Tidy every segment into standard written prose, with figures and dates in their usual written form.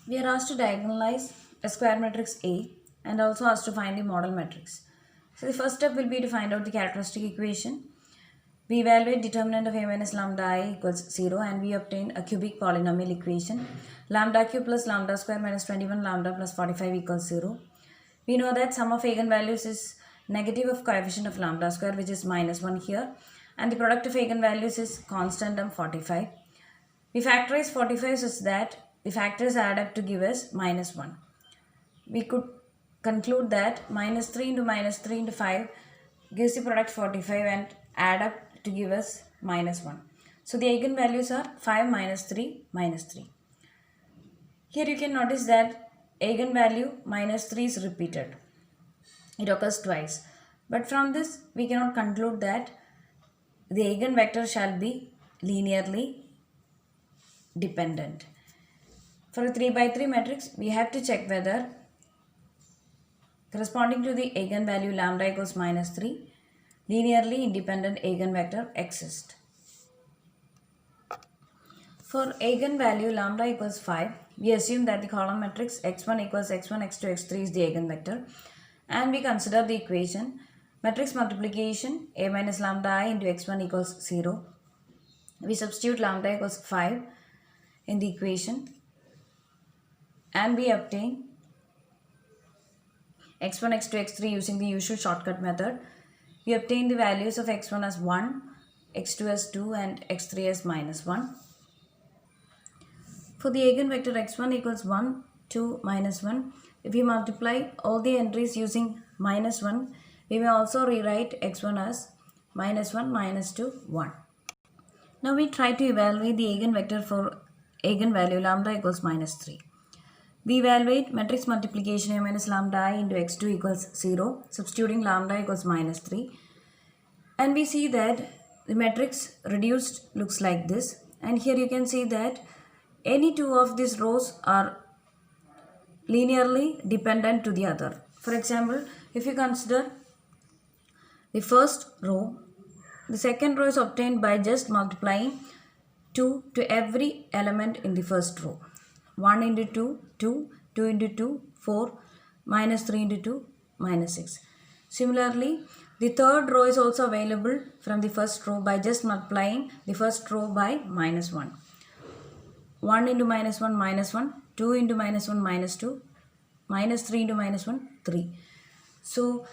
We are asked to diagonalize a square matrix A and also asked to find the model matrix. So the first step will be to find out the characteristic equation. We evaluate determinant of A minus lambda I equals 0 and we obtain a cubic polynomial equation. Lambda cube plus lambda square minus 21 lambda plus 45 equals 0. We know that sum of eigenvalues is negative of coefficient of lambda square, which is minus 1 here, and the product of eigenvalues is constant term 45. We factorize 45 such that the factors add up to give us minus 1. We could conclude that minus 3 into minus 3 into 5 gives the product 45 and add up to give us minus 1. So the eigenvalues are 5 minus 3 minus 3. Here you can notice that eigenvalue minus 3 is repeated. It occurs twice. But from this we cannot conclude that the eigenvector shall be linearly dependent. For a 3 by 3 matrix, we have to check whether corresponding to the eigenvalue lambda equals minus 3, linearly independent eigenvector exists. For eigenvalue lambda equals 5, we assume that the column matrix x1 equals x1, x2, x3 is the eigenvector, and we consider the equation matrix multiplication A minus lambda I into x1 equals 0. We substitute lambda equals 5 in the equation and we obtain x1, x2, x3 using the usual shortcut method. We obtain the values of x1 as 1, x2 as 2 and x3 as minus 1. For the eigenvector x1 equals 1, 2, minus 1, if we multiply all the entries using minus 1, we may also rewrite x1 as minus 1, minus 2, 1. Now we try to evaluate the eigenvector for eigenvalue lambda equals minus 3. We evaluate matrix multiplication A minus lambda I into x2 equals 0, substituting lambda equals minus 3. And we see that the matrix reduced looks like this. And here you can see that any two of these rows are linearly dependent to the other. For example, if you consider the first row, the second row is obtained by just multiplying 2 to every element in the first row. 1 into 2, 2, 2 into 2, 4, minus 3 into 2, minus 6. Similarly, the third row is also available from the first row by just multiplying the first row by minus 1. 1 into minus 1, minus 1, 2 into minus 1, minus 2, minus 3 into minus 1, 3. So,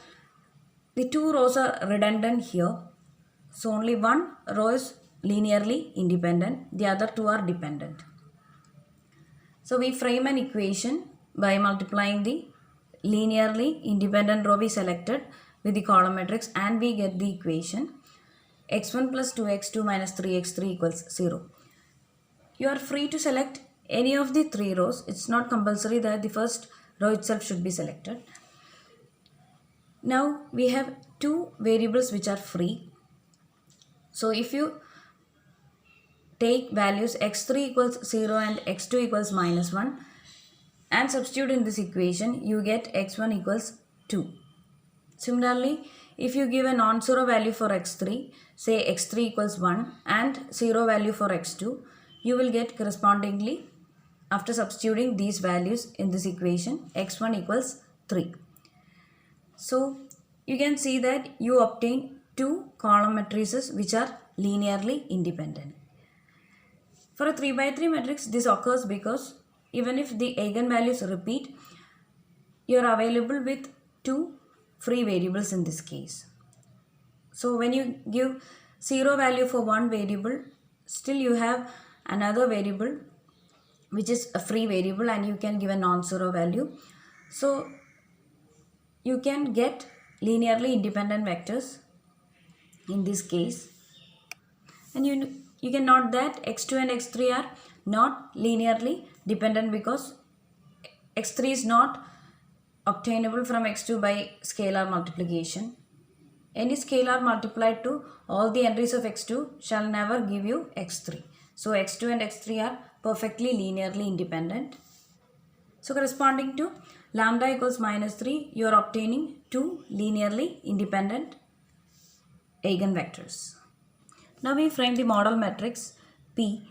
the two rows are redundant here. So, only one row is linearly independent, the other two are dependent. So, we frame an equation by multiplying the linearly independent row we selected with the column matrix and we get the equation x1 plus 2x2 minus 3x3 equals 0. You are free to select any of the three rows. It's not compulsory that the first row itself should be selected. Now we have two variables which are free. So if you take values x3 equals 0 and x2 equals minus 1 and substitute in this equation, you get x1 equals 2. Similarly, if you give a non-zero value for x3, say x3 equals 1 and 0 value for x2, you will get correspondingly, after substituting these values in this equation, x1 equals 3. So, you can see that you obtain two column matrices which are linearly independent. For a 3 by 3 matrix, this occurs because even if the eigenvalues repeat, you are available with two free variables in this case. So, when you give 0 value for one variable, still you have another variable which is a free variable and you can give a non-zero value. So, you can get linearly independent vectors in this case. And you can note that x2 and x3 are not linearly dependent because x3 is not obtainable from x2 by scalar multiplication. Any scalar multiplied to all the entries of x2 shall never give you x3. So x2 and x3 are perfectly linearly independent. So corresponding to lambda equals minus 3, you are obtaining two linearly independent eigenvectors. Now we frame the model matrix P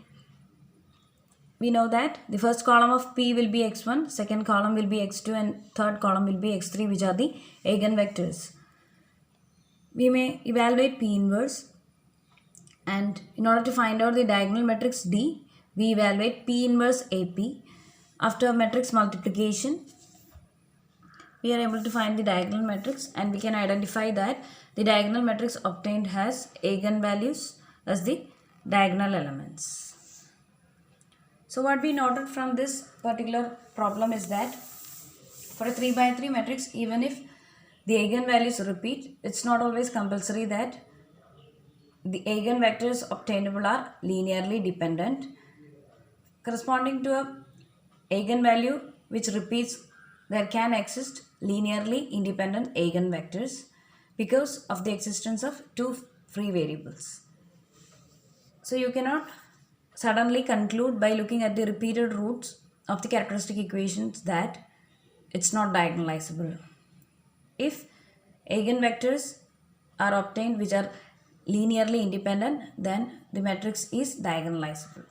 we know that the first column of P will be x1, second column will be x2, and third column will be x3, which are the eigenvectors. We may evaluate P inverse, and in order to find out the diagonal matrix D, we evaluate P inverse AP. After matrix multiplication, we are able to find the diagonal matrix, and we can identify that the diagonal matrix obtained has eigenvalues as the diagonal elements. So what we noted from this particular problem is that for a 3 by 3 matrix, even if the eigenvalues repeat, it's not always compulsory that the eigenvectors obtainable are linearly dependent. Corresponding to a eigenvalue which repeats, there can exist linearly independent eigenvectors because of the existence of two free variables. So you cannot suddenly conclude by looking at the repeated roots of the characteristic equations that it's not diagonalizable. If eigenvectors are obtained which are linearly independent, then the matrix is diagonalizable.